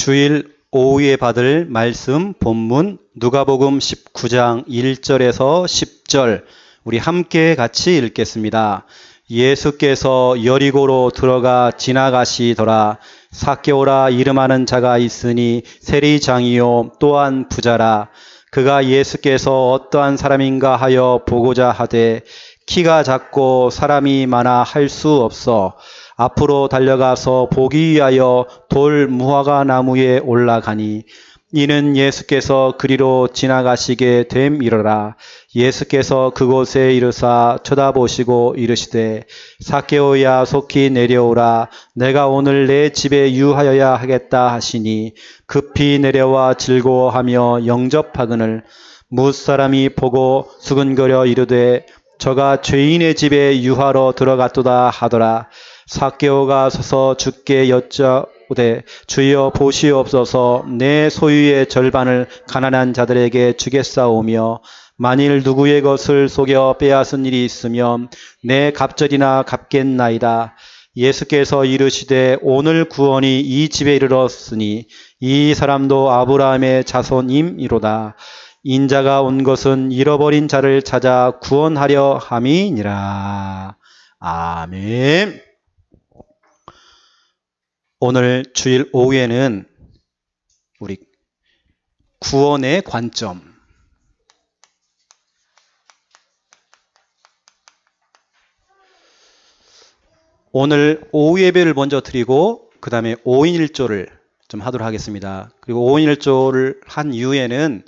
주일 오후에 받을 말씀 본문 누가복음 19장 1절에서 10절 우리 함께 같이 읽겠습니다. 예수께서 여리고로 들어가 지나가시더라. 삭개오라 이름하는 자가 있으니 세리장이요 또한 부자라. 그가 예수께서 어떠한 사람인가 하여 보고자 하되 키가 작고 사람이 많아 할 수 없어 앞으로 달려가서 보기 위하여 돌 무화과 나무에 올라가니 이는 예수께서 그리로 지나가시게 됨이러라. 예수께서 그곳에 이르사 쳐다보시고 이르시되 삭개오야 속히 내려오라. 내가 오늘 내 집에 유하여야 하겠다 하시니 급히 내려와 즐거워하며 영접하거늘 무사람이 보고 수근거려 이르되 저가 죄인의 집에 유하러 들어갔도다 하더라. 삭개오가 서서 주께 여짜오되 주여 보시옵소서 내 소유의 절반을 가난한 자들에게 주겠사오며 만일 누구의 것을 속여 빼앗은 일이 있으면 내 갑절이나 갚겠나이다. 예수께서 이르시되 오늘 구원이 이 집에 이르렀으니 이 사람도 아브라함의 자손임이로다. 인자가 온 것은 잃어버린 자를 찾아 구원하려 함이니라. 아멘. 오늘 주일 오후에는 우리 구원의 관점, 오늘 오후 예배를 먼저 드리고 그 다음에 5인 1조를 좀 하도록 하겠습니다. 그리고 5인 1조를 한 이후에는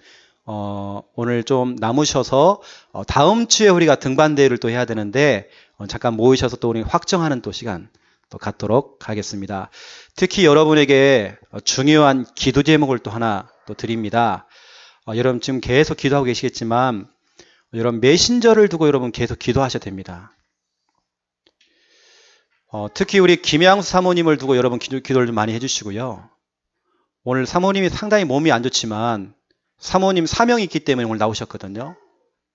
오늘 좀 남으셔서 다음 주에 우리가 등반대회를 또 해야 되는데 잠깐 모이셔서 또 우리 확정하는 또 시간 또 갖도록 하겠습니다. 특히 여러분에게 중요한 기도 제목을 또 하나 또 드립니다. 여러분 지금 계속 기도하고 계시겠지만 여러분 메신저를 두고 여러분 계속 기도하셔야 됩니다. 특히 우리 김양수 사모님을 두고 여러분 기도를 좀 많이 해주시고요. 오늘 사모님이 상당히 몸이 안 좋지만 사모님 사명이 있기 때문에 오늘 나오셨거든요.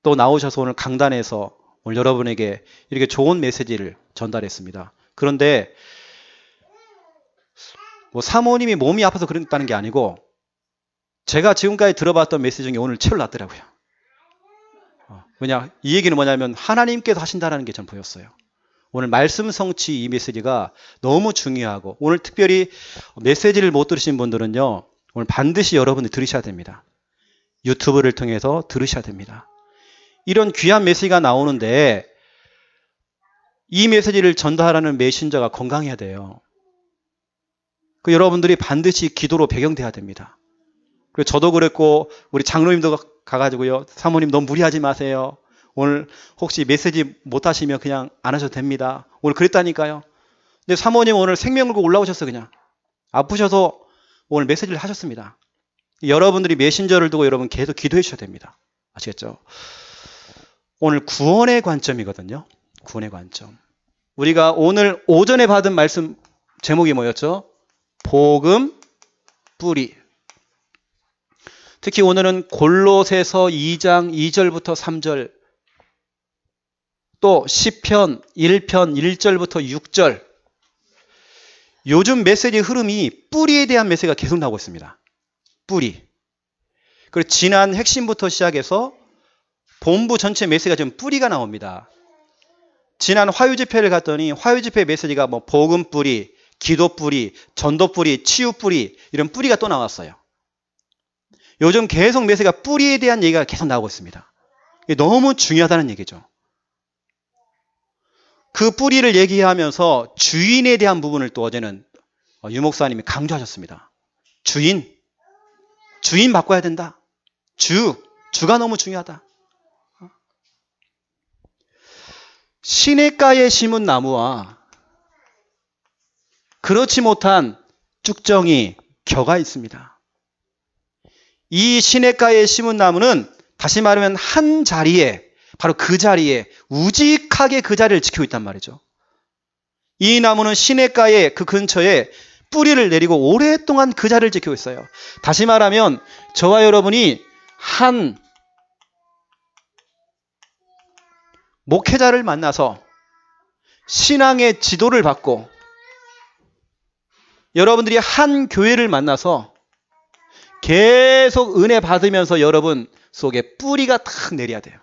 또 나오셔서 오늘 강단에서 오늘 여러분에게 이렇게 좋은 메시지를 전달했습니다. 그런데 뭐 사모님이 몸이 아파서 그랬다는 게 아니고 제가 지금까지 들어봤던 메시지 중에 오늘 최로 낫더라고요. 그냥 이 얘기는 뭐냐면 하나님께서 하신다는 게 전 보였어요. 오늘 말씀 성취 이 메시지가 너무 중요하고 오늘 특별히 메시지를 못 들으신 분들은요. 오늘 반드시 여러분이 들으셔야 됩니다. 유튜브를 통해서 들으셔야 됩니다. 이런 귀한 메시지가 나오는데 이 메시지를 전달하는 메신저가 건강해야 돼요. 그 여러분들이 반드시 기도로 배경돼야 됩니다. 그리고 저도 그랬고 우리 장로님도 가가지고요. 사모님 너무 무리하지 마세요. 오늘 혹시 메시지 못하시면 그냥 안 하셔도 됩니다. 오늘 그랬다니까요. 근데 사모님 오늘 생명 걸고 올라오셨어요. 그냥 아프셔서 오늘 메시지를 하셨습니다. 여러분들이 메신저를 두고 여러분 계속 기도해 주셔야 됩니다. 아시겠죠? 오늘 구원의 관점이거든요. 구원의 관점. 우리가 오늘 오전에 받은 말씀 제목이 뭐였죠? 복음 뿌리. 특히 오늘은 골로새서 2장 2절부터 3절 또 시편 1편 1절부터 6절 요즘 메시지 흐름이 뿌리에 대한 메시지가 계속 나오고 있습니다. 뿌리. 그리고 지난 핵심부터 시작해서 본부 전체 메시지가 좀 뿌리가 나옵니다. 지난 화요 집회를 갔더니 화요 집회 메시지가 뭐 복음 뿌리, 기도 뿌리, 전도 뿌리, 치유 뿌리 이런 뿌리가 또 나왔어요. 요즘 계속 메시지가 뿌리에 대한 얘기가 계속 나오고 있습니다. 이게 너무 중요하다는 얘기죠. 그 뿌리를 얘기하면서 주인에 대한 부분을 또 어제는 유 목사님이 강조하셨습니다. 주인 바꿔야 된다. 주가 너무 중요하다. 시냇가에 심은 나무와 그렇지 못한 쭉정이 겨가 있습니다. 이 시냇가에 심은 나무는 다시 말하면 한 자리에 바로 그 자리에 우직하게 그 자리를 지키고 있단 말이죠. 이 나무는 시냇가에 그 근처에 뿌리를 내리고 오랫동안 그 자리를 지키고 있어요. 다시 말하면 저와 여러분이 한 목회자를 만나서 신앙의 지도를 받고 여러분들이 한 교회를 만나서 계속 은혜 받으면서 여러분 속에 뿌리가 탁 내려야 돼요.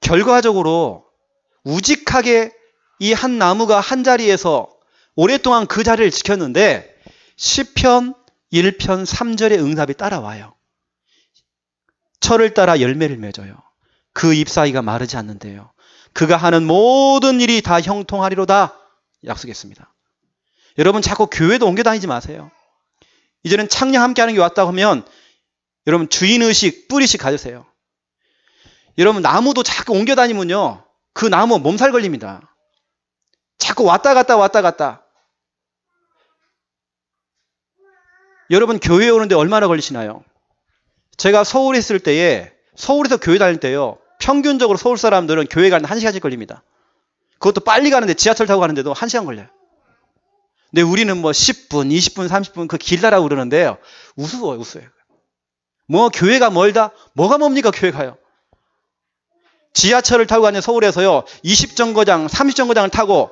결과적으로 우직하게 이 한 나무가 한 자리에서 오랫동안 그 자리를 지켰는데 시편 1편 3절의 응답이 따라와요. 철을 따라 열매를 맺어요. 그 잎사귀가 마르지 않는데요. 그가 하는 모든 일이 다 형통하리로다 약속했습니다. 여러분 자꾸 교회도 옮겨 다니지 마세요. 이제는 창녕 함께하는 게 왔다고 하면 여러분 주인의식, 뿌리식 가지세요. 여러분 나무도 자꾸 옮겨 다니면요. 그 나무 몸살 걸립니다. 자꾸 왔다 갔다. 여러분 교회에 오는데 얼마나 걸리시나요? 제가 서울에 있을 때에 서울에서 교회 다닐 때요. 평균적으로 서울 사람들은 교회 가는데 1시간씩 걸립니다. 그것도 빨리 가는데 지하철 타고 가는데도 1시간 걸려요. 근데 우리는 뭐 10분, 20분, 30분 그 길다라고 그러는데요. 우스워요. 뭐 교회가 멀다? 뭐가 뭡니까 교회가요? 지하철을 타고 가는 서울에서요. 20정거장, 30정거장을 타고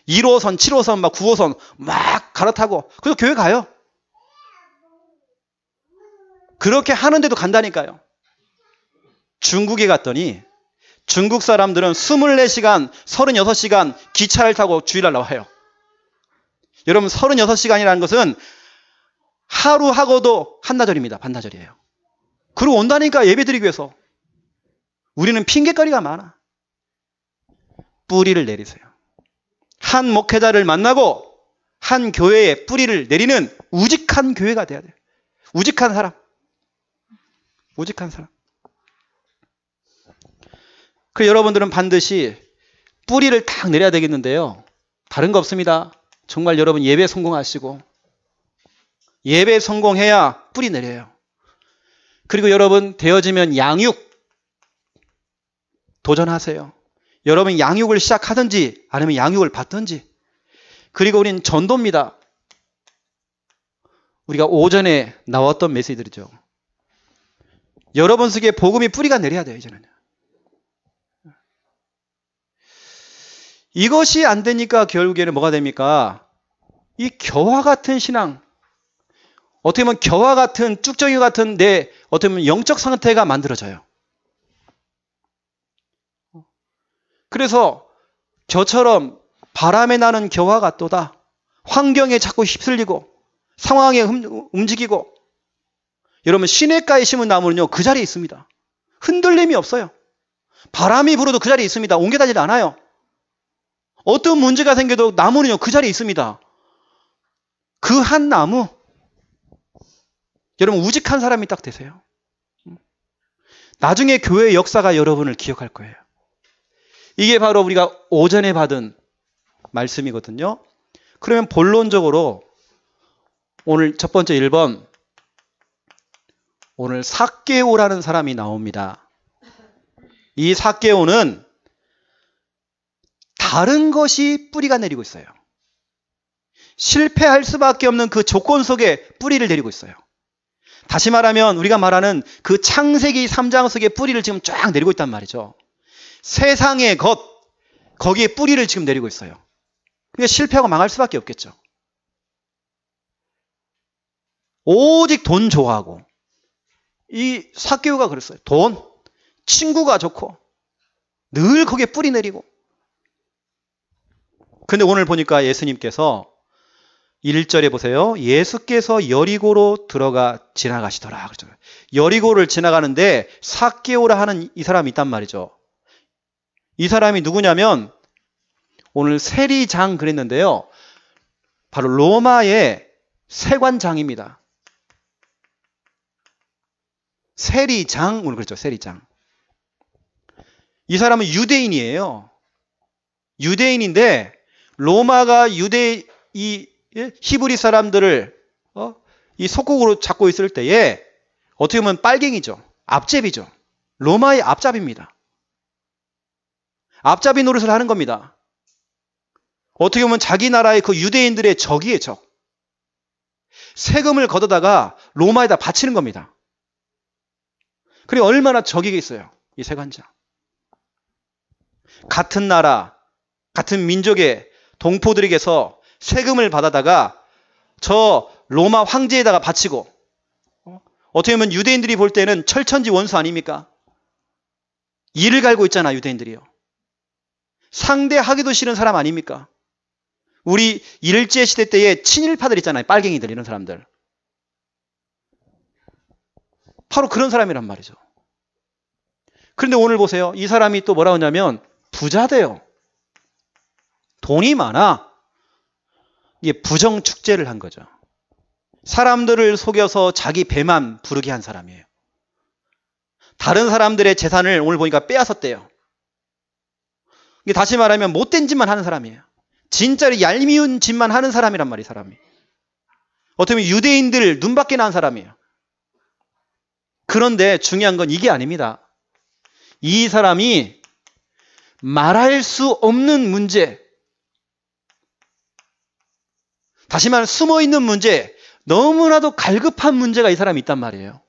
1호선, 7호선, 막 9호선 막 갈아타고 그래서 교회 가요. 그렇게 하는데도 간다니까요. 중국에 갔더니 중국 사람들은 24시간, 36시간 기차를 타고 주일날 나와요. 여러분 36시간이라는 것은 하루 하고도 한나절입니다. 반나절이에요. 그리고 온다니까 예배드리기 위해서. 우리는 핑계거리가 많아. 뿌리를 내리세요. 한 목회자를 만나고 한 교회에 뿌리를 내리는 우직한 교회가 돼야 돼요. 우직한 사람. 그래서 여러분들은 반드시 뿌리를 딱 내려야 되겠는데요. 다른 거 없습니다. 정말 여러분 예배 성공하시고 예배 성공해야 뿌리 내려요. 그리고 여러분 되어지면 양육 도전하세요. 여러분 양육을 시작하든지 아니면 양육을 받든지. 그리고 우리는 전도입니다. 우리가 오전에 나왔던 메시지들이죠. 여러분 속에 복음이 뿌리가 내려야 돼요. 이제는. 이것이 안 되니까 결국에는 뭐가 됩니까? 이 겨와 같은 신앙, 어떻게 보면 겨와 같은 쭉정이 같은 내 어떻게 보면 영적 상태가 만들어져요. 그래서 겨처럼 바람에 나는 겨와 같도다. 환경에 자꾸 휩쓸리고 상황에 움직이고. 여러분 시냇가에 심은 나무는요 그 자리에 있습니다. 흔들림이 없어요. 바람이 불어도 그 자리에 있습니다. 옮겨 다니지 않아요. 어떤 문제가 생겨도 나무는요 그 자리에 있습니다. 그 한 나무. 여러분 우직한 사람이 딱 되세요. 나중에 교회의 역사가 여러분을 기억할 거예요. 이게 바로 우리가 오전에 받은 말씀이거든요. 그러면 본론적으로 오늘 첫 번째 1번 오늘 삭개오라는 사람이 나옵니다. 이 삭개오는 다른 것이 뿌리가 내리고 있어요. 실패할 수밖에 없는 그 조건 속에 뿌리를 내리고 있어요. 다시 말하면 우리가 말하는 그 창세기 3장 속에 뿌리를 지금 쫙 내리고 있단 말이죠. 세상의 것, 거기에 뿌리를 지금 내리고 있어요. 그러니까 실패하고 망할 수밖에 없겠죠. 오직 돈 좋아하고. 이 삭개오가 그랬어요. 돈, 친구가 좋고 늘 거기에 뿌리 내리고. 근데 오늘 보니까 예수님께서 1절에 보세요. 예수께서 여리고로 들어가 지나가시더라. 그렇죠. 여리고를 지나가는데 삭개오라 하는 이 사람이 있단 말이죠. 이 사람이 누구냐면 오늘 세리장 그랬는데요. 바로 로마의 세관장입니다. 세리장, 오늘 그렇죠. 세리장. 이 사람은 유대인이에요. 유대인인데 로마가 이 히브리 사람들을 이 속국으로 잡고 있을 때에 어떻게 보면 빨갱이죠. 앞잡이죠. 로마의 앞잡이입니다. 앞잡이 노릇을 하는 겁니다. 어떻게 보면 자기 나라의 그 유대인들의 적이에요. 적. 세금을 걷어다가 로마에다 바치는 겁니다. 그리고 얼마나 적이겠어요. 이 세관장. 같은 나라, 같은 민족의 동포들에게서 세금을 받아다가 저 로마 황제에다가 바치고, 어떻게 보면 유대인들이 볼 때는 철천지 원수 아닙니까? 이를 갈고 있잖아, 유대인들이요. 상대하기도 싫은 사람 아닙니까? 우리 일제시대 때에 친일파들 있잖아요. 빨갱이들, 이런 사람들. 바로 그런 사람이란 말이죠. 그런데 오늘 보세요. 이 사람이 또 뭐라 하냐면 부자돼요. 돈이 많아. 이게 부정축제를 한 거죠. 사람들을 속여서 자기 배만 부르게 한 사람이에요. 다른 사람들의 재산을 오늘 보니까 빼앗았대요. 이게 다시 말하면 못된 짓만 하는 사람이에요. 진짜로 얄미운 짓만 하는 사람이란 말이에요, 사람이. 어떻게 보면 유대인들 눈밖에 난 사람이에요. 그런데 중요한 건 이게 아닙니다. 이 사람이 말할 수 없는 문제, 다시 말하면 숨어있는 문제, 너무나도 갈급한 문제가 이 사람이 있단 말이에요.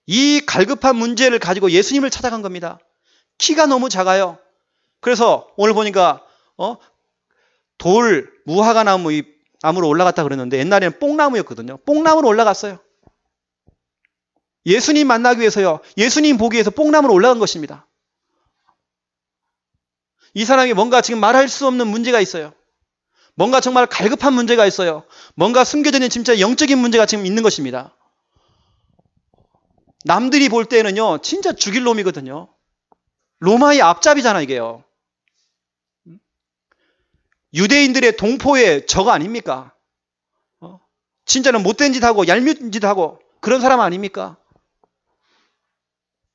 이 갈급한 문제를 가지고 예수님을 찾아간 겁니다. 키가 너무 작아요. 그래서 오늘 보니까 돌, 무화과 나무로 올라갔다 그랬는데 옛날에는 뽕나무였거든요. 뽕나무로 올라갔어요. 예수님 만나기 위해서요. 예수님 보기 위해서 뽕나무로 올라간 것입니다. 이 사람이 뭔가 지금 말할 수 없는 문제가 있어요. 뭔가 정말 갈급한 문제가 있어요. 뭔가 숨겨져 있는 진짜 영적인 문제가 지금 있는 것입니다. 남들이 볼 때는요, 진짜 죽일 놈이거든요. 로마의 앞잡이잖아, 이게요. 유대인들의 동포의 적 아닙니까? 진짜는 못된 짓 하고 얄미운 짓 하고 그런 사람 아닙니까?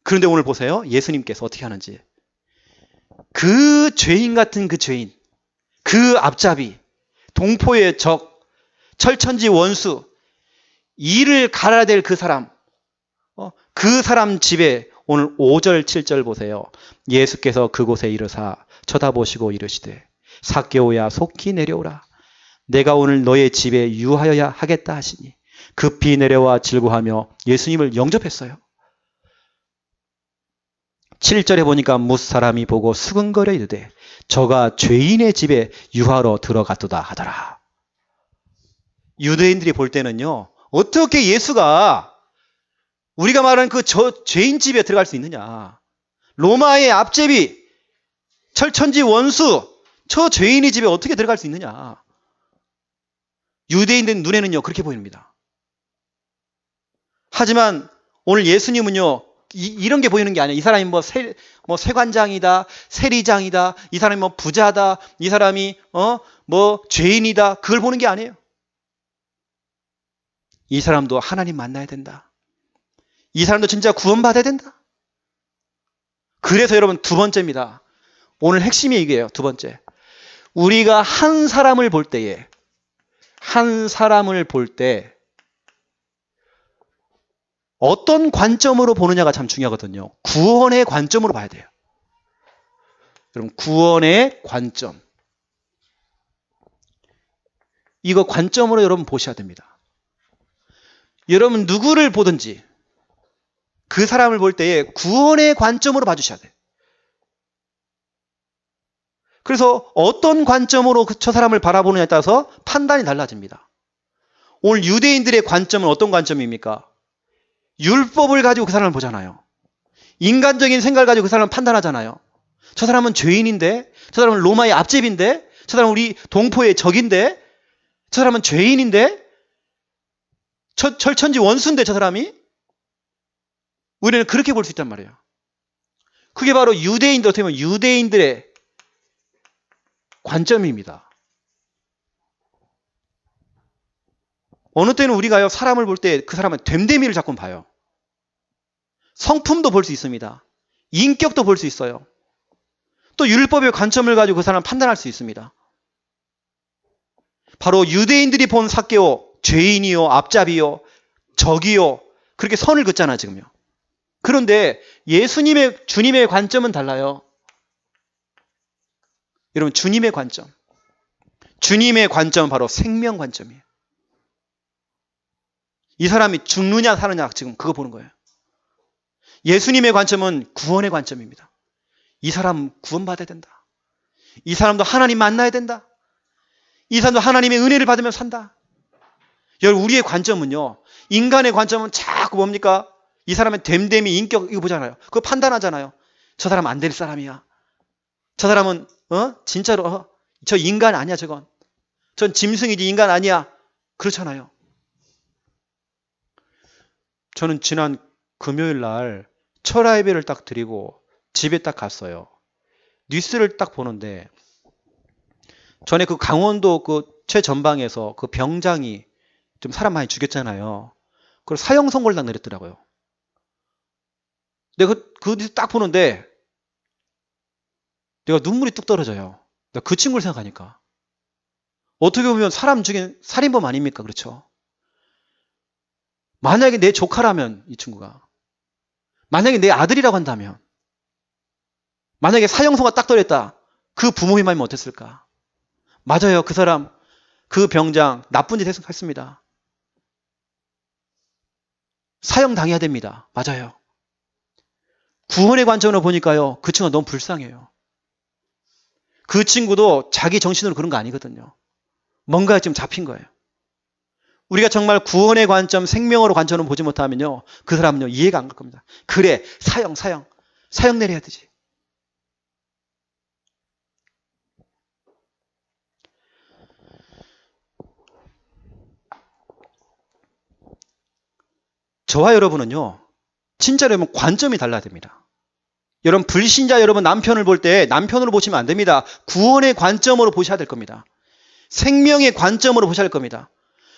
그런데 오늘 보세요. 예수님께서 어떻게 하는지. 그 죄인 같은 그 죄인, 그 앞잡이, 동포의 적, 철천지 원수, 이를 갈아야 될 그 사람, 그 사람 집에 오늘 5절, 7절 보세요. 예수께서 그곳에 이르사 쳐다보시고 이르시되 삭개오야 속히 내려오라. 내가 오늘 너의 집에 유하여야 하겠다 하시니 급히 내려와 즐거하며 예수님을 영접했어요. 7절에 보니까 무사람이 보고 수근거려 이르되 저가 죄인의 집에 유하러 들어갔도다 하더라. 유대인들이 볼 때는요, 어떻게 예수가 우리가 말하는 그 죄인 집에 들어갈 수 있느냐. 로마의 앞제비, 철천지 원수, 저 죄인의 집에 어떻게 들어갈 수 있느냐. 유대인들 눈에는요, 그렇게 보입니다. 하지만 오늘 예수님은요, 이런 게 보이는 게 아니에요. 이 사람이 뭐 세관장이다, 세리장이다, 이 사람이 뭐 부자다, 이 사람이 뭐 죄인이다, 그걸 보는 게 아니에요. 이 사람도 하나님 만나야 된다. 이 사람도 진짜 구원받아야 된다. 그래서 여러분 두 번째입니다. 오늘 핵심이 이게요. 두 번째. 우리가 한 사람을 볼 때에, 어떤 관점으로 보느냐가 참 중요하거든요. 구원의 관점으로 봐야 돼요. 여러분, 구원의 관점. 이거 관점으로 여러분 보셔야 됩니다. 여러분 누구를 보든지 그 사람을 볼 때에 구원의 관점으로 봐주셔야 돼요. 그래서 어떤 관점으로 저 사람을 바라보느냐에 따라서 판단이 달라집니다. 오늘 유대인들의 관점은 어떤 관점입니까? 율법을 가지고 그 사람을 보잖아요. 인간적인 생각을 가지고 그 사람을 판단하잖아요. 저 사람은 죄인인데, 저 사람은 로마의 앞제비인데, 저 사람은 우리 동포의 적인데, 저 사람은 죄인인데, 철천지 원수인데 저 사람이? 우리는 그렇게 볼 수 있단 말이에요. 그게 바로 유대인들, 어떻게 보면 유대인들의 관점입니다. 어느 때는 우리가요, 사람을 볼 때 그 사람은 됨됨이를 자꾸 봐요. 성품도 볼 수 있습니다. 인격도 볼 수 있어요. 또 율법의 관점을 가지고 그 사람을 판단할 수 있습니다. 바로 유대인들이 본 삭개오, 죄인이요, 앞잡이요, 적이요, 그렇게 선을 긋잖아요, 지금요. 그런데 주님의 관점은 달라요. 여러분, 주님의 관점. 주님의 관점은 바로 생명 관점이에요. 이 사람이 죽느냐 사느냐 지금 그거 보는 거예요. 예수님의 관점은 구원의 관점입니다. 이 사람 구원받아야 된다. 이 사람도 하나님 만나야 된다. 이 사람도 하나님의 은혜를 받으며 산다. 여러분, 우리의 관점은요, 인간의 관점은 자꾸 뭡니까? 이 사람의 됨됨이 인격 이거 보잖아요. 그거 판단하잖아요. 저 사람 안 될 사람이야. 저 사람은 진짜로 저 인간 아니야 저건. 전 짐승이지 인간 아니야. 그렇잖아요. 저는 지난 금요일 날 철야 예배를 딱 드리고 집에 딱 갔어요. 뉴스를 딱 보는데 전에 그 강원도 그 최전방에서 그 병장이 좀 사람 많이 죽였잖아요. 그걸 사형 선고를 딱 내렸더라고요. 내가 그 뉴스 딱 보는데 내가 눈물이 뚝 떨어져요. 내가 그 친구를 생각하니까. 어떻게 보면 사람 죽인 살인범 아닙니까? 그렇죠? 만약에 내 조카라면 이 친구가, 만약에 내 아들이라고 한다면, 만약에 사형선고가 딱 떨어졌다. 그 부모의 마음이 어땠을까? 맞아요. 그 사람, 그 병장 나쁜 짓 했습니다. 사형 당해야 됩니다. 맞아요. 구원의 관점으로 보니까요, 그 친구가 너무 불쌍해요. 그 친구도 자기 정신으로 그런 거 아니거든요. 뭔가 좀 잡힌 거예요. 우리가 정말 구원의 관점, 생명으로 관점으로 보지 못하면요, 그 사람은요, 이해가 안 갈 겁니다. 그래, 사형 내려야 되지. 저와 여러분은요, 진짜 여러분 관점이 달라야 됩니다. 여러분 불신자 여러분 남편을 볼 때 남편으로 보시면 안 됩니다. 구원의 관점으로 보셔야 될 겁니다. 생명의 관점으로 보셔야 할 겁니다.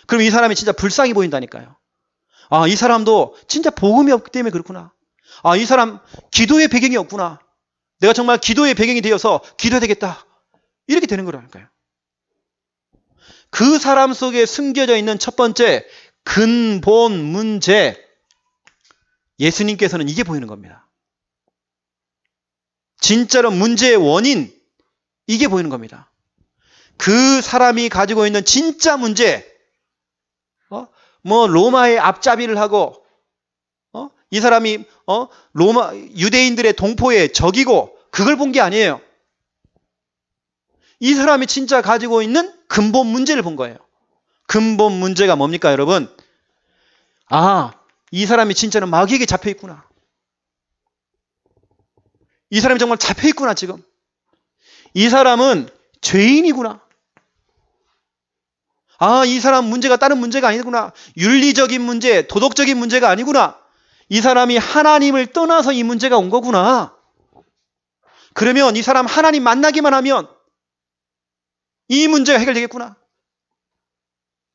그럼 이 사람이 진짜 불쌍히 보인다니까요. 아, 이 사람도 진짜 복음이 없기 때문에 그렇구나. 아, 이 사람 기도의 배경이 없구나. 내가 정말 기도의 배경이 되어서 기도해야 되겠다. 이렇게 되는 거라니까요. 그 사람 속에 숨겨져 있는 첫 번째 근본 문제, 예수님께서는 이게 보이는 겁니다. 진짜로 문제의 원인, 이게 보이는 겁니다. 그 사람이 가지고 있는 진짜 문제, 로마의 앞잡이를 하고, 이 사람이, 유대인들의 동포의 적이고, 그걸 본 게 아니에요. 이 사람이 진짜 가지고 있는 근본 문제를 본 거예요. 근본 문제가 뭡니까, 여러분? 아, 이 사람이 진짜는 마귀에게 잡혀 있구나. 이 사람이 정말 잡혀 있구나, 지금. 이 사람은 죄인이구나. 아, 이 사람 문제가 다른 문제가 아니구나. 윤리적인 문제, 도덕적인 문제가 아니구나. 이 사람이 하나님을 떠나서 이 문제가 온 거구나. 그러면 이 사람 하나님 만나기만 하면 이 문제가 해결되겠구나.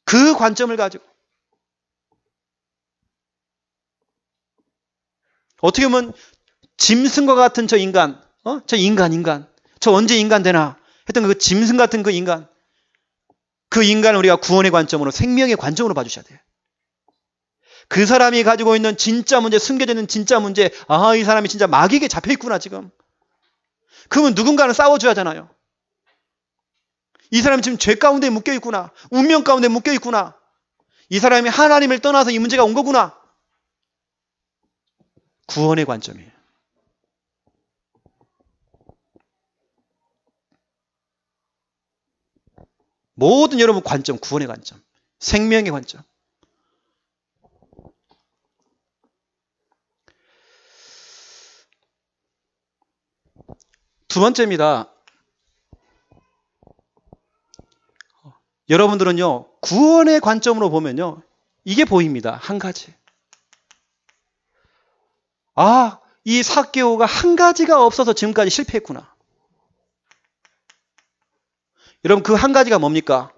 그 관점을 가지고. 어떻게 보면 짐승과 같은 저 인간, 저 인간. 저 언제 인간 되나 했던 그 짐승 같은 그 인간. 그 인간을 우리가 구원의 관점으로, 생명의 관점으로 봐주셔야 돼요. 그 사람이 가지고 있는 진짜 문제, 숨겨져 있는 진짜 문제, 아, 이 사람이 진짜 마귀에게 잡혀있구나, 지금. 그러면 누군가는 싸워줘야 하잖아요. 이 사람이 지금 죄 가운데 묶여있구나. 운명 가운데 묶여있구나. 이 사람이 하나님을 떠나서 이 문제가 온 거구나. 구원의 관점이에요. 모든 여러분 관점, 구원의 관점, 생명의 관점. 두 번째입니다. 여러분들은요, 구원의 관점으로 보면요, 이게 보입니다. 한 가지. 아, 이 삭개오가 한 가지가 없어서 지금까지 실패했구나. 여러분, 그 한 가지가 뭡니까?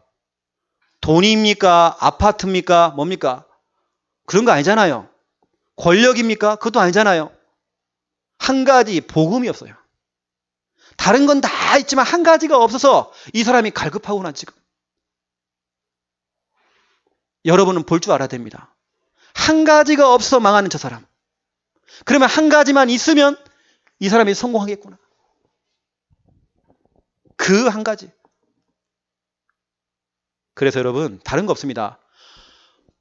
돈입니까? 아파트입니까? 뭡니까? 그런 거 아니잖아요. 권력입니까? 그것도 아니잖아요. 한 가지, 복음이 없어요. 다른 건 다 있지만 한 가지가 없어서 이 사람이 갈급하구나, 지금. 여러분은 볼 줄 알아야 됩니다. 한 가지가 없어 망하는 저 사람. 그러면 한 가지만 있으면 이 사람이 성공하겠구나. 그 한 가지. 그래서 여러분, 다른 거 없습니다.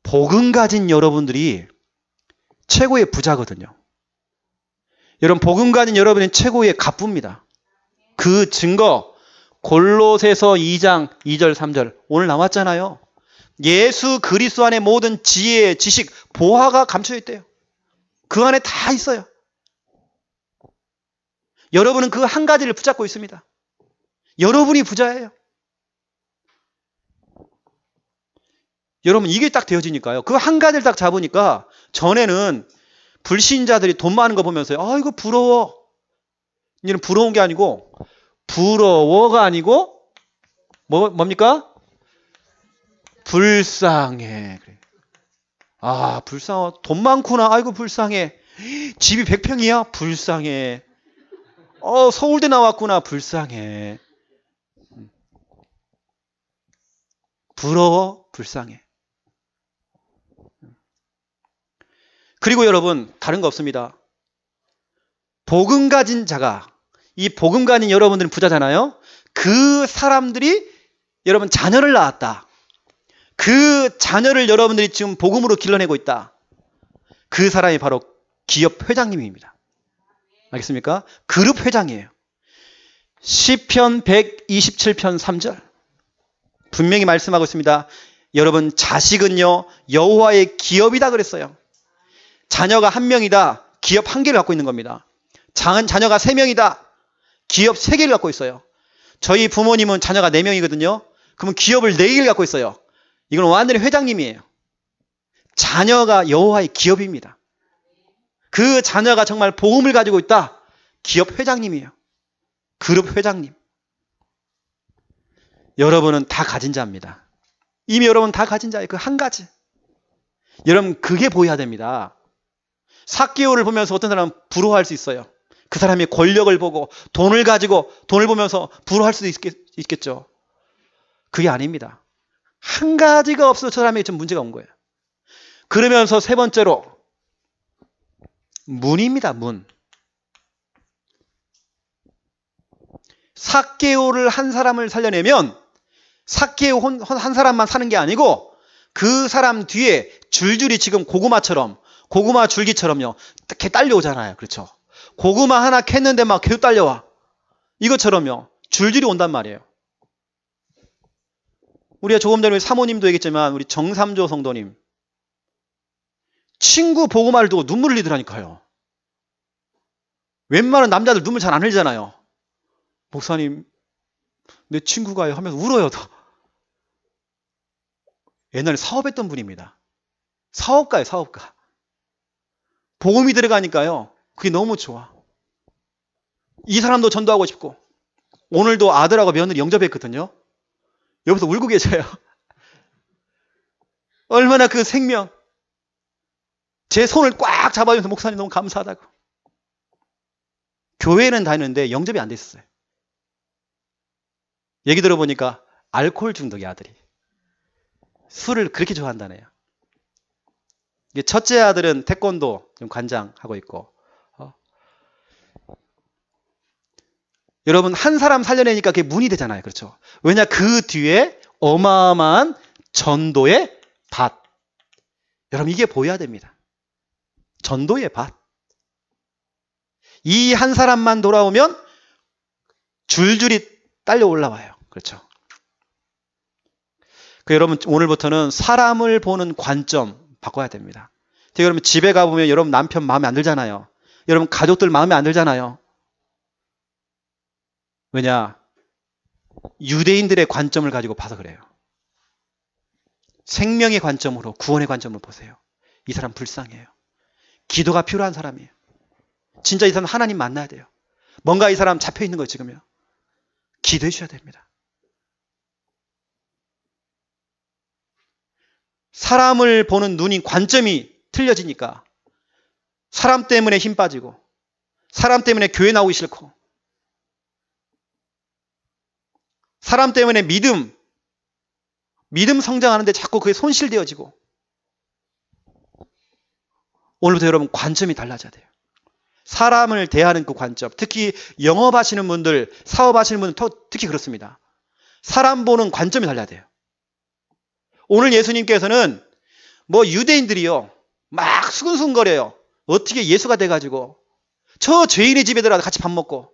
복음 가진 여러분들이 최고의 부자거든요. 여러분, 복음 가진 여러분은 최고의 갑부입니다. 그 증거, 골로새서 2장 2절 3절 오늘 나왔잖아요. 예수 그리스도 안에 모든 지혜, 지식, 보화가 감춰져 있대요. 그 안에 다 있어요. 여러분은 그 한 가지를 붙잡고 있습니다. 여러분이 부자예요. 여러분 이게 딱 되어지니까요. 그 한 가지를 딱 잡으니까 전에는 불신자들이 돈 많은 거 보면서 이거 부러워. 이제는 부러운 게 아니고 부러워가 아니고 뭡니까? 불쌍해. 불쌍해. 돈 많구나. 아이고 불쌍해. 집이 100평이야? 불쌍해. 서울대 나왔구나. 불쌍해. 부러워? 불쌍해. 그리고 여러분 다른 거 없습니다. 복음 가진 자가, 이 복음 가진 여러분들은 부자잖아요. 그 사람들이 여러분 자녀를 낳았다. 그 자녀를 여러분들이 지금 복음으로 길러내고 있다. 그 사람이 바로 기업 회장님입니다. 알겠습니까? 그룹 회장이에요. 시편 127편 3절 분명히 말씀하고 있습니다. 여러분 자식은요 여호와의 기업이다 그랬어요. 자녀가 1명이다. 기업 1개를 갖고 있는 겁니다. 자녀가 3명이다. 기업 3개를 갖고 있어요. 저희 부모님은 자녀가 4명이거든요. 그러면 기업을 4개를 갖고 있어요. 이건 완전히 회장님이에요. 자녀가 여호와의 기업입니다. 그 자녀가 정말 복음을 가지고 있다. 기업 회장님이에요. 그룹 회장님. 여러분은 다 가진 자입니다. 이미 여러분 다 가진 자예요. 그 한 가지. 여러분 그게 보여야 됩니다. 삭개오를 보면서 어떤 사람은 부러워할 수 있어요. 그 사람이 권력을 보고 돈을 가지고 돈을 보면서 부러워할 수도 있겠죠. 그게 아닙니다. 한 가지가 없어서 저 사람에게 좀 문제가 온 거예요. 그러면서 세 번째로 문입니다. 문. 삭개오를 한 사람을 살려내면 삭개오 한 사람만 사는 게 아니고 그 사람 뒤에 줄줄이 지금 고구마처럼 고구마 줄기처럼요. 이렇게 딸려오잖아요. 그렇죠? 고구마 하나 캤는데 막 계속 딸려와. 이것처럼요. 줄줄이 온단 말이에요. 우리가 조금 전에 사모님도 얘기했지만 우리 정삼조 성도님 친구 고구마를 두고 눈물 흘리더라니까요. 웬만한 남자들 눈물 잘 안 흘리잖아요. 목사님 내 친구가요 하면서 울어요. 옛날에 사업했던 분입니다. 사업가예요. 사업가. 복음이 들어가니까요. 그게 너무 좋아. 이 사람도 전도하고 싶고 오늘도 아들하고 며느리 영접했거든요. 여기서 울고 계셔요. 얼마나 그 생명 제 손을 꽉 잡아주면서 목사님 너무 감사하다고. 교회는 다니는데 영접이 안 됐어요. 얘기 들어보니까 알코올 중독이 아들이. 술을 그렇게 좋아한다네요. 첫째 아들은 태권도 좀 관장하고 있고. 여러분 한 사람 살려내니까 그게 문이 되잖아요. 그렇죠? 왜냐 그 뒤에 어마어마한 전도의 밭. 여러분 이게 보여야 됩니다. 전도의 밭. 이 한 사람만 돌아오면 줄줄이 딸려 올라와요. 그렇죠? 여러분 오늘부터는 사람을 보는 관점 바꿔야 됩니다. 여러분 집에 가보면 여러분 남편 마음에 안 들잖아요. 여러분 가족들 마음에 안 들잖아요. 왜냐? 유대인들의 관점을 가지고 봐서 그래요. 생명의 관점으로 구원의 관점으로 보세요. 이 사람 불쌍해요. 기도가 필요한 사람이에요. 진짜 이 사람 하나님 만나야 돼요. 뭔가 이 사람 잡혀있는 거예요 지금요. 기도해 주셔야 됩니다. 사람을 보는 눈이 관점이 틀려지니까 사람 때문에 힘 빠지고 사람 때문에 교회 나오기 싫고 사람 때문에 믿음 성장하는데 자꾸 그게 손실되어지고 오늘부터 여러분 관점이 달라져야 돼요. 사람을 대하는 그 관점, 특히 영업하시는 분들, 사업하시는 분들 특히 그렇습니다. 사람 보는 관점이 달라야 돼요. 오늘 예수님께서는 유대인들이요 막 수근수근거려요. 어떻게 예수가 돼가지고 저 죄인의 집에 들어가서 같이 밥 먹고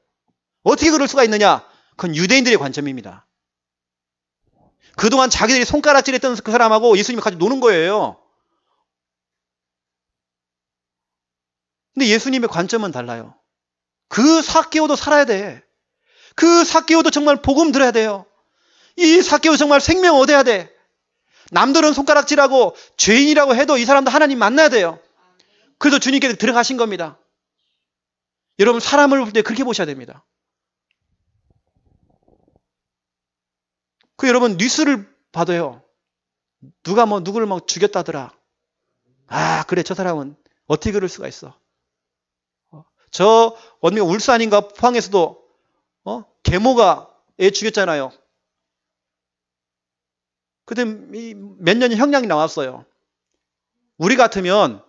어떻게 그럴 수가 있느냐? 그건 유대인들의 관점입니다. 그동안 자기들이 손가락질했던 그 사람하고 예수님이 같이 노는 거예요. 근데 예수님의 관점은 달라요. 그 삭개오도 살아야 돼. 그 삭개오도 정말 복음 들어야 돼요. 이 삭개오 정말 생명 얻어야 돼. 남들은 손가락질하고 죄인이라고 해도 이 사람도 하나님 만나야 돼요. 그래서 주님께서 들어가신 겁니다. 여러분 사람을 볼 때 그렇게 보셔야 됩니다. 그 여러분 뉴스를 봐도요. 누가 뭐 누구를 막 죽였다더라. 아 그래 저 사람은 어떻게 그럴 수가 있어. 저 어디 울산인가 포항에서도 계모가 애 죽였잖아요. 그때 몇 년이 형량이 나왔어요. 우리 같으면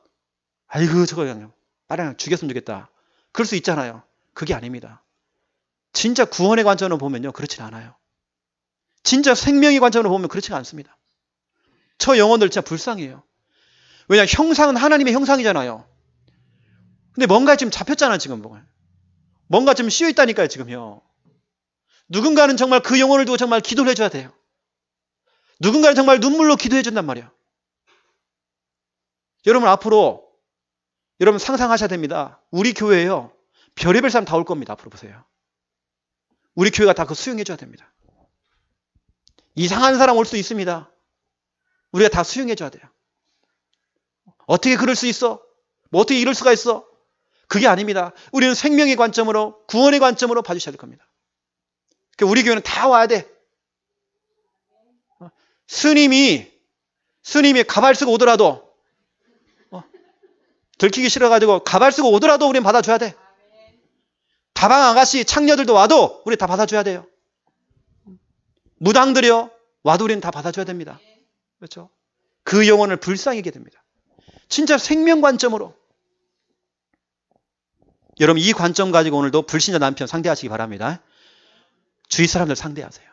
아이고 저거 그냥 빨리 죽였으면 좋겠다. 그럴 수 있잖아요. 그게 아닙니다. 진짜 구원의 관점으로 보면요. 그렇진 않아요. 진짜 생명의 관점으로 보면 그렇지가 않습니다. 저 영혼들 진짜 불쌍해요. 왜냐하면 형상은 하나님의 형상이잖아요. 근데 뭔가 지금 잡혔잖아 지금. 뭔가 좀 씌어있다니까요 지금요. 누군가는 정말 그 영혼을 두고 정말 기도를 해줘야 돼요. 누군가는 정말 눈물로 기도해 준단 말이야. 여러분 앞으로 여러분 상상하셔야 됩니다. 우리 교회에요. 별의별 사람 다 올 겁니다. 앞으로 보세요. 우리 교회가 다 그거 수용해 줘야 됩니다. 이상한 사람 올 수 있습니다. 우리가 다 수용해 줘야 돼요. 어떻게 그럴 수 있어? 뭐 어떻게 이럴 수가 있어? 그게 아닙니다. 우리는 생명의 관점으로 구원의 관점으로 봐주셔야 될 겁니다. 그러니까 우리 교회는 다 와야 돼. 스님이 가발 쓰고 오더라도 들키기 싫어가지고 가발 쓰고 오더라도 우리는 받아줘야 돼. 다방 아가씨 창녀들도 와도 우리 다 받아줘야 돼요. 무당들이요 와도 우리는 다 받아줘야 됩니다. 그렇죠? 그 영혼을 불쌍히 여겨야 됩니다. 진짜 생명 관점으로. 여러분 이 관점 가지고 오늘도 불신자 남편 상대하시기 바랍니다. 주위 사람들 상대하세요.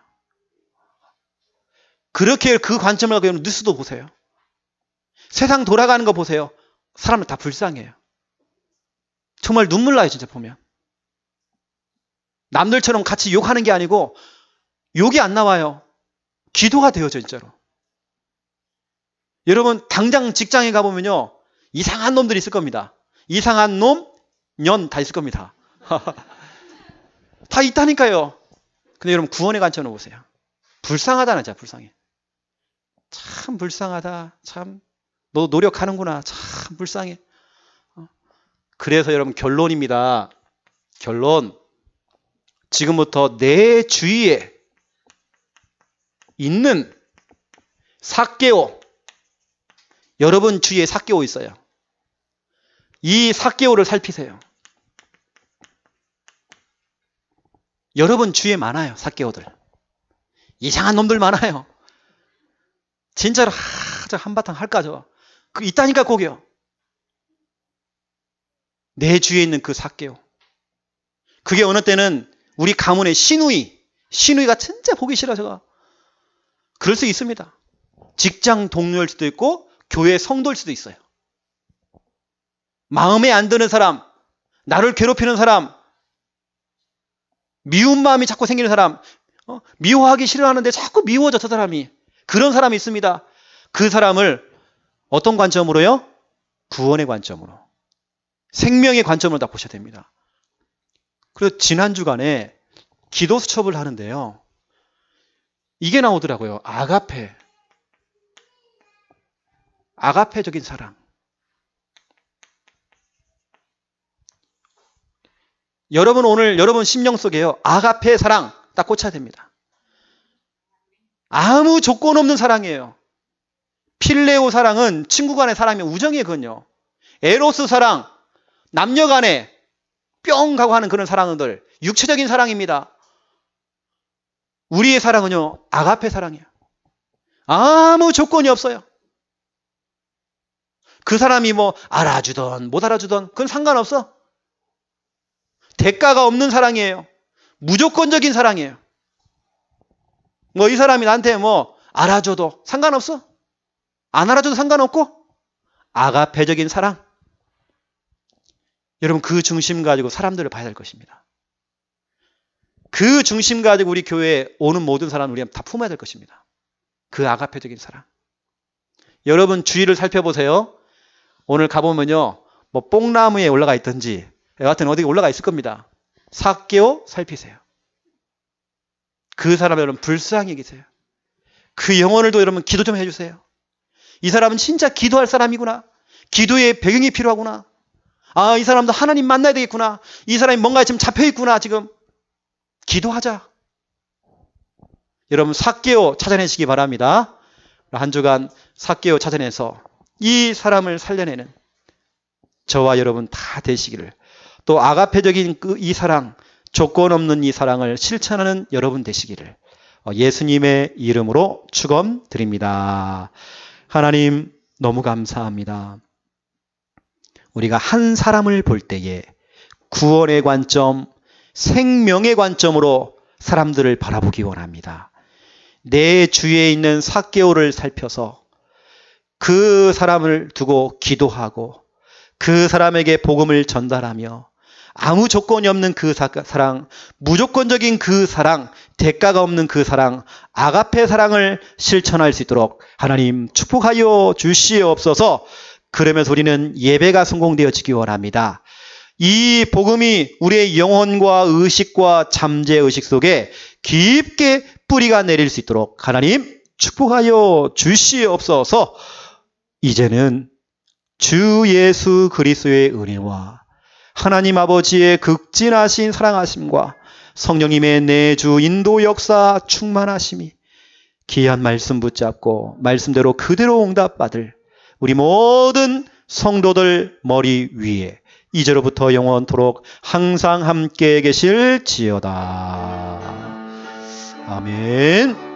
그렇게 그 관점을 가지고 뉴스도 보세요. 세상 돌아가는 거 보세요. 사람들 다 불쌍해요. 정말 눈물 나요 진짜 보면. 남들처럼 같이 욕하는 게 아니고 욕이 안 나와요. 기도가 돼요 진짜로. 여러분 당장 직장에 가보면요. 이상한 놈들이 있을 겁니다. 이상한 놈, 년 다 있을 겁니다. 다 있다니까요. 근데 여러분 구원의 관점으로 보세요. 불쌍하다는 진짜 불쌍해. 참 불쌍하다. 참 너 노력하는구나. 참 불쌍해. 그래서 여러분 결론입니다. 결론. 지금부터 내 주위에 있는 삭개오. 여러분 주위에 삭개오 있어요. 이 삭개오를 살피세요. 여러분 주위에 많아요. 삭개오들. 이상한 놈들 많아요. 진짜로 저 한바탕 할까 저. 그 있다니까 거기요. 내 주위에 있는 그 삭개오. 그게 어느 때는 우리 가문의 시누이가 진짜 보기 싫어 저거. 그럴 수 있습니다. 직장 동료일 수도 있고 교회 성도일 수도 있어요. 마음에 안 드는 사람, 나를 괴롭히는 사람, 미운 마음이 자꾸 생기는 사람, 미워하기 싫어하는데 자꾸 미워져 저 사람이. 그런 사람이 있습니다. 그 사람을 어떤 관점으로요? 구원의 관점으로. 생명의 관점으로 다 보셔야 됩니다. 그래서 지난 주간에 기도 수첩을 하는데요. 이게 나오더라고요. 아가페적인 사랑. 여러분 오늘 여러분 심령 속에요. 아가페 사랑 딱 꽂혀야 됩니다. 아무 조건 없는 사랑이에요. 필레오 사랑은 친구 간의 사랑이 우정이에요. 그건요. 에로스 사랑, 남녀 간에 뿅 가고 하는 그런 사랑들 육체적인 사랑입니다. 우리의 사랑은요. 아가페 사랑이에요. 아무 조건이 없어요. 그 사람이 뭐 알아주던 못 알아주던 그건 상관없어. 대가가 없는 사랑이에요. 무조건적인 사랑이에요. 뭐 이 사람이 나한테 뭐 알아줘도 상관없어. 안 알아줘도 상관없고 아가페적인 사랑. 여러분 그 중심 가지고 사람들을 봐야 될 것입니다. 그 중심 가지고 우리 교회에 오는 모든 사람을 우리가 다 품어야 될 것입니다. 그 아가페적인 사랑. 여러분 주위를 살펴보세요. 오늘 가보면요, 뭐 뽕나무에 올라가 있든지 여하튼 어디 올라가 있을 겁니다. 삭개오 살피세요. 그 사람 여러분 불쌍히 여기세요. 그 영혼을도 여러분 기도 좀 해주세요. 이 사람은 진짜 기도할 사람이구나. 기도의 배경이 필요하구나. 아, 이 사람도 하나님 만나야 되겠구나. 이 사람이 뭔가 지금 잡혀있구나. 지금 기도하자. 여러분 삭개오 찾아내시기 바랍니다. 한 주간 삭개오 찾아내서 이 사람을 살려내는 저와 여러분 다 되시기를, 또 아가페적인 이 사랑, 조건 없는 이 사랑을 실천하는 여러분 되시기를 예수님의 이름으로 축원드립니다. 하나님 너무 감사합니다. 우리가 한 사람을 볼 때에 구원의 관점, 생명의 관점으로 사람들을 바라보기 원합니다. 내 주위에 있는 삭개오를 살펴서 그 사람을 두고 기도하고 그 사람에게 복음을 전달하며 아무 조건이 없는 그 사랑, 무조건적인 그 사랑, 대가가 없는 그 사랑, 아가페 사랑을 실천할 수 있도록 하나님 축복하여 주시옵소서. 그러면서 우리는 예배가 성공되어지기 원합니다. 이 복음이 우리의 영혼과 의식과 잠재의식 속에 깊게 뿌리가 내릴 수 있도록 하나님 축복하여 주시옵소서. 이제는 주 예수 그리스도의 은혜와 하나님 아버지의 극진하신 사랑하심과 성령님의 내주 인도 역사 충만하심이 귀한 말씀 붙잡고 말씀대로 그대로 응답받을 우리 모든 성도들 머리 위에 이제로부터 영원토록 항상 함께 계실지어다. 아멘.